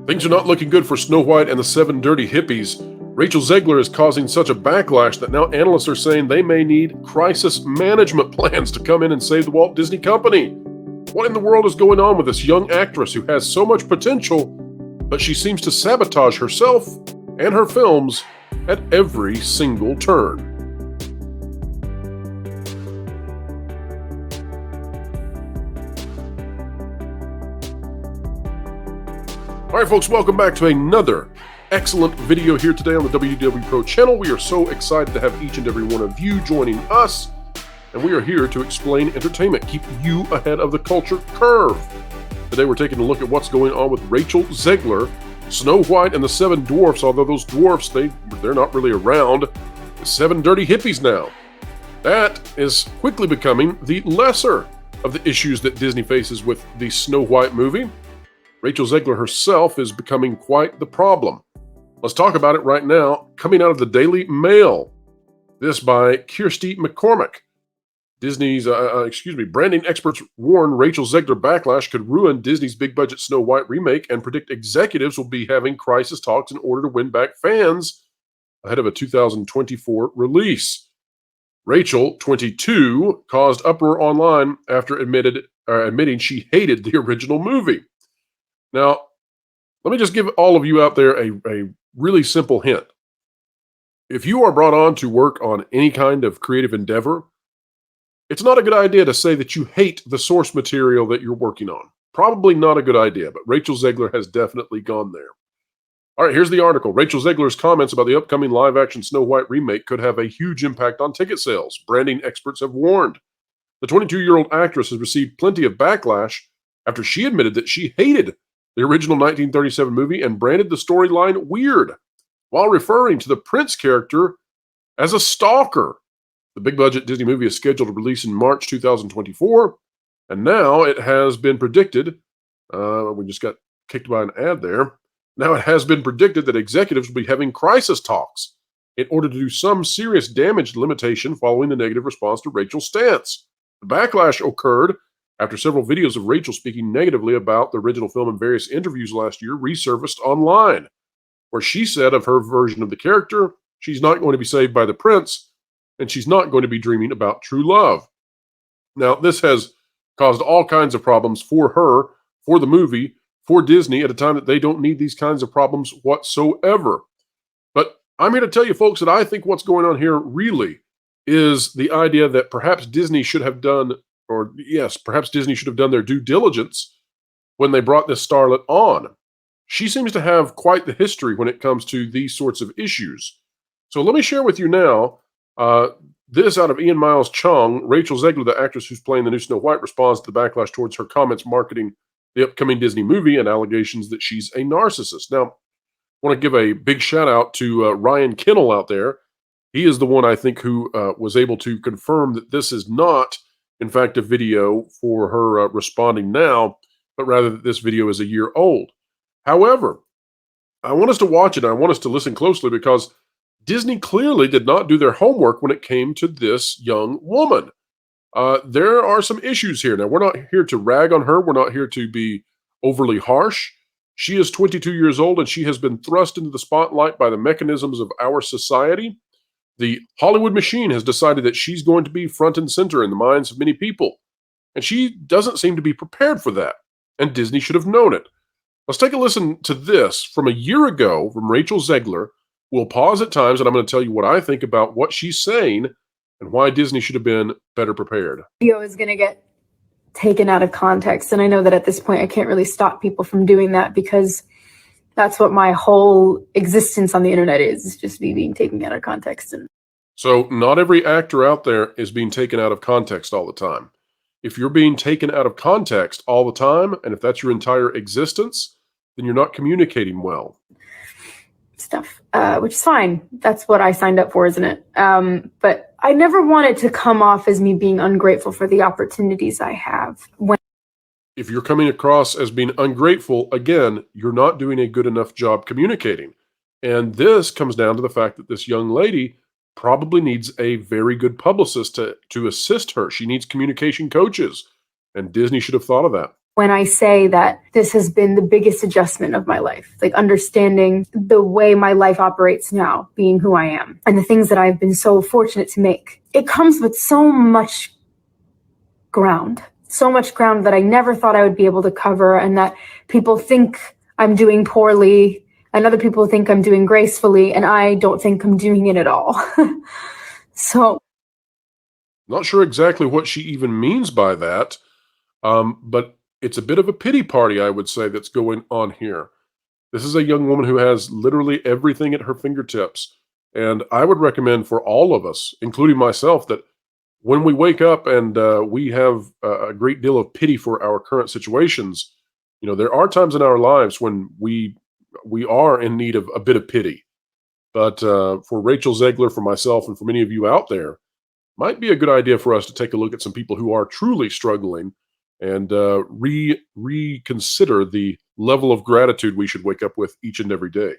Things are not looking good for Snow White and the Seven Dirty Hippies. Rachel Zegler is causing such a backlash that now analysts are saying they may need crisis management plans to come in and save the Walt Disney Company. What in the world is going on with this young actress who has so much potential, but she seems to sabotage herself and her films at every single turn? All right, folks, welcome back to another excellent video here today on the WDW Pro channel. We are so excited to have each and every one of you joining us, and we are here to explain entertainment, keep you ahead of the culture curve. Today we're taking a look at what's going on with Rachel Zegler, Snow White and the Seven Dwarfs, although those dwarfs, they're not really around. The Seven Dirty Hippies now. That is quickly becoming the lesser of the issues that Disney faces with the Snow White movie. Rachel Zegler herself is becoming quite the problem. Let's talk about it right now. Coming out of the Daily Mail, this by Kirsty McCormick. Disney's, branding experts warn Rachel Zegler backlash could ruin Disney's big-budget Snow White remake and predict executives will be having crisis talks in order to win back fans ahead of a 2024 release. Rachel, 22, caused uproar online after admitting she hated the original movie. Now, let me just give all of you out there a really simple hint. If you are brought on to work on any kind of creative endeavor, it's not a good idea to say that you hate the source material that you're working on. Probably not a good idea, but Rachel Zegler has definitely gone there. All right, here's the article. Rachel Zegler's comments about the upcoming live-action Snow White remake could have a huge impact on ticket sales, branding experts have warned. The 22-year-old actress has received plenty of backlash after she admitted that she hated the original 1937 movie and branded the storyline weird, while referring to the Prince character as a stalker. The big-budget Disney movie is scheduled to release in March 2024, and now it has been predicted, we just got kicked by an ad there, now it has been predicted that executives will be having crisis talks in order to do some serious damage limitation following the negative response to Rachel's stance. The backlash occurred after several videos of Rachel speaking negatively about the original film in various interviews last year resurfaced online, where she said of her version of the character, she's not going to be saved by the prince, and she's not going to be dreaming about true love. Now, this has caused all kinds of problems for her, for the movie, for Disney, at a time that they don't need these kinds of problems whatsoever. But I'm here to tell you, folks, that I think what's going on here really is the idea that perhaps Disney should have done their due diligence when they brought this starlet on. She seems to have quite the history when it comes to these sorts of issues. So let me share with you now, this out of Miles Cheoung. Rachel Zegler, the actress who's playing the new Snow White, responds to the backlash towards her comments marketing the upcoming Disney movie and allegations that she's a narcissist. Now, I want to give a big shout out to Ryan Kinnell out there. He is the one, I think, who was able to confirm that this is not, in fact, a video for her responding now, but rather that this video is a year old. However, I want us to watch it. And I want us to listen closely because Disney clearly did not do their homework when it came to this young woman. There are some issues here. Now, we're not here to rag on her. We're not here to be overly harsh. She is 22 years old, and she has been thrust into the spotlight by the mechanisms of our society. The Hollywood machine has decided that she's going to be front and center in the minds of many people, and she doesn't seem to be prepared for that, and Disney should have known it. Let's take a listen to this from a year ago from Rachel Zegler. We'll pause at times, and I'm going to tell you what I think about what she's saying and why Disney should have been better prepared. Video is going to get taken out of context, and I know that at this point I can't really stop people from doing that because that's what my whole existence on the internet is just me being taken out of context. So not every actor out there is being taken out of context all the time. If you're being taken out of context all the time, and if that's your entire existence, then you're not communicating well. Stuff, which is fine. That's what I signed up for, isn't it? But I never wanted to come off as me being ungrateful for the opportunities I have. If you're coming across as being ungrateful, again, you're not doing a good enough job communicating. And this comes down to the fact that this young lady probably needs a very good publicist to assist her. She needs communication coaches, and Disney should have thought of that. when I say that this has been the biggest adjustment of my life, like understanding the way my life operates now, being who I am, and the things that I've been so fortunate to make. It comes with so much ground that I never thought I would be able to cover, and that people think I'm doing poorly, and other people think I'm doing gracefully, and I don't think I'm doing it at all. So, Not sure exactly what she even means by that, but it's a bit of a pity party, I would say, that's going on here. This is a young woman who has literally everything at her fingertips. And I would recommend for all of us, including myself, that when we wake up and we have a great deal of pity for our current situations, there are times in our lives when we are in need of a bit of pity. But for Rachel Zegler, for myself, and for many of you out there, might be a good idea for us to take a look at some people who are truly struggling and reconsider the level of gratitude we should wake up with each and every day.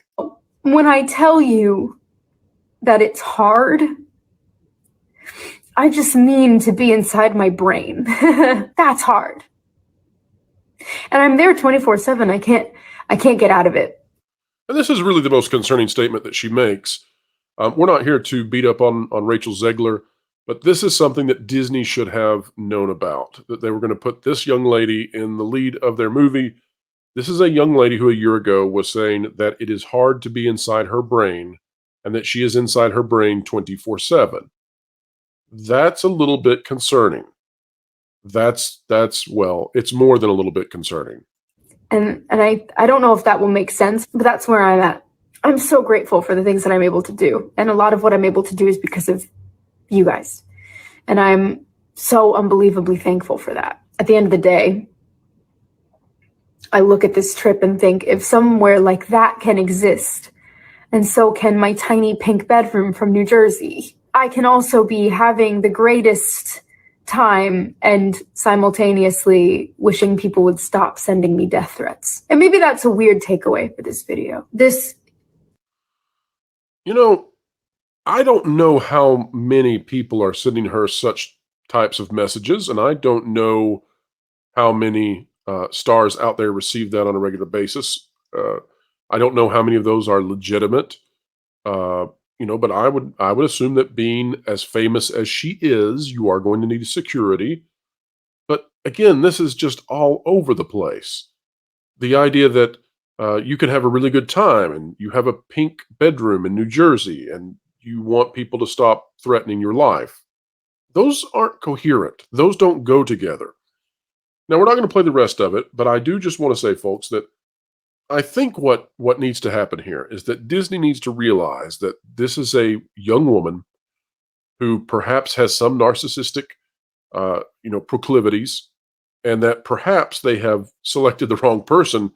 when I tell you that it's hard, I just mean to be inside my brain. That's hard. And I'm there 24/7. I can't get out of it. And this is really the most concerning statement that she makes. We're not here to beat up on Rachel Zegler, but this is something that Disney should have known about, that they were going to put this young lady in the lead of their movie. This is a young lady who a year ago was saying that it is hard to be inside her brain and that she is inside her brain 24/7. That's a little bit concerning. Well, it's more than a little bit concerning. And I don't know if that will make sense, but that's where I'm at. I'm so grateful for the things that I'm able to do. And a lot of what I'm able to do is because of you guys. And I'm so unbelievably thankful for that. At the end of the day, I look at this trip and think, if somewhere like that can exist, and so can my tiny pink bedroom from New Jersey, I can also be having the greatest time and simultaneously wishing people would stop sending me death threats. And maybe that's a weird takeaway for this video. I don't know how many people are sending her such types of messages, and I don't know how many stars out there receive that on a regular basis. I don't know how many of those are legitimate. But I would assume that being as famous as she is, you are going to need security. But again, this is just all over the place. The idea that you can have a really good time and you have a pink bedroom in New Jersey and you want people to stop threatening your life. Those aren't coherent. Those don't go together. Now, we're not going to play the rest of it, but I do just want to say, folks, that I think what needs to happen here is that Disney needs to realize that this is a young woman who perhaps has some narcissistic, proclivities, and that perhaps they have selected the wrong person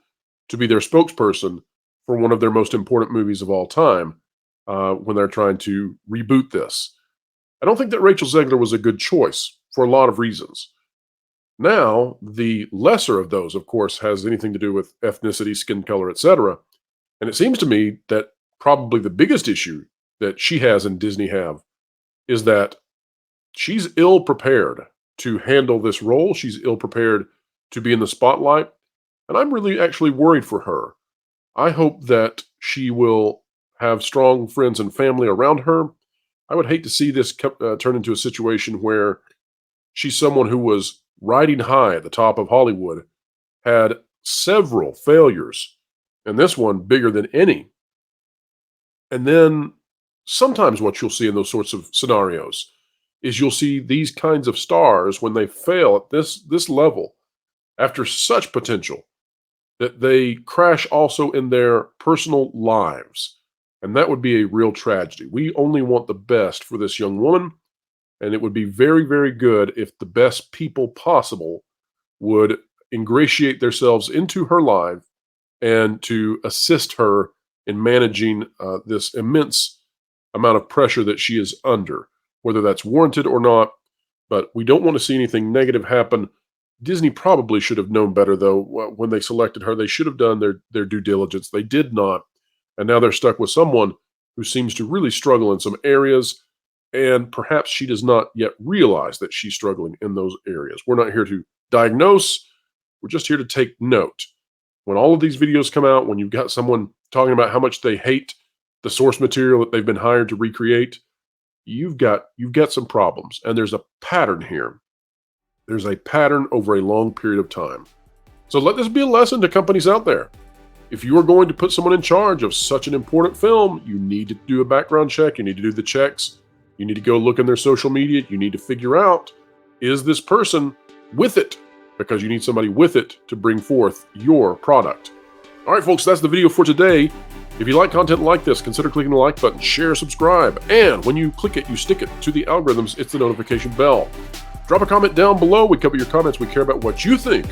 to be their spokesperson for one of their most important movies of all time when they're trying to reboot this. I don't think that Rachel Zegler was a good choice for a lot of reasons. Now, the lesser of those, of course, has anything to do with ethnicity, skin color, etc. And it seems to me that probably the biggest issue that she has and Disney have is that she's ill prepared to handle this role. She's ill prepared to be in the spotlight. And I'm really actually worried for her. I hope that she will have strong friends and family around her. I would hate to see this turn into a situation where she's someone who was riding high at the top of Hollywood, had several failures, and this one bigger than any. And then sometimes what you'll see in those sorts of scenarios is you'll see these kinds of stars when they fail at this level after such potential that they crash also in their personal lives. And that would be a real tragedy. We only want the best for this young woman. And it would be very, very good if the best people possible would ingratiate themselves into her life and to assist her in managing this immense amount of pressure that she is under, whether that's warranted or not. But we don't want to see anything negative happen. Disney probably should have known better, though. When they selected her, they should have done their due diligence. They did not. And now they're stuck with someone who seems to really struggle in some areas. And perhaps she does not yet realize that she's struggling in those areas. We're not here to diagnose. We're just here to take note. When all of these videos come out, when you've got someone talking about how much they hate the source material that they've been hired to recreate, you've got some problems. And there's a pattern here. There's a pattern over a long period of time. So let this be a lesson to companies out there. If you are going to put someone in charge of such an important film, you need to do a background check. You need to do the checks. You need to go look in their social media. You need to figure out, is this person with it? Because you need somebody with it to bring forth your product. All right, folks, that's the video for today. If you like content like this, consider clicking the like button, share, subscribe, and when you click it, you stick it to the algorithms. It's the notification bell. Drop a comment down below. We cover your comments. We care about what you think.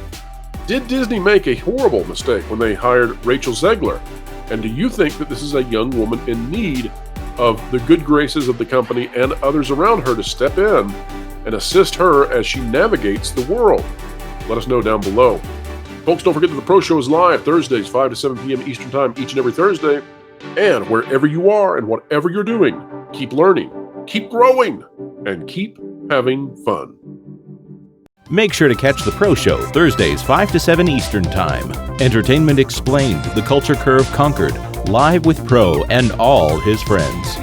Did Disney make a horrible mistake when they hired Rachel Zegler? And do you think that this is a young woman in need of the good graces of the company and others around her to step in and assist her as she navigates the world? Let us know down below. Folks, don't forget that the Pro Show is live Thursdays, 5 to 7 p.m. Eastern Time, each and every Thursday. And wherever you are and whatever you're doing, keep learning, keep growing, and keep having fun. Make sure to catch the Pro Show Thursdays 5 to 7 Eastern Time. Entertainment Explained, The Culture Curve Conquered, live with Pro and all his friends.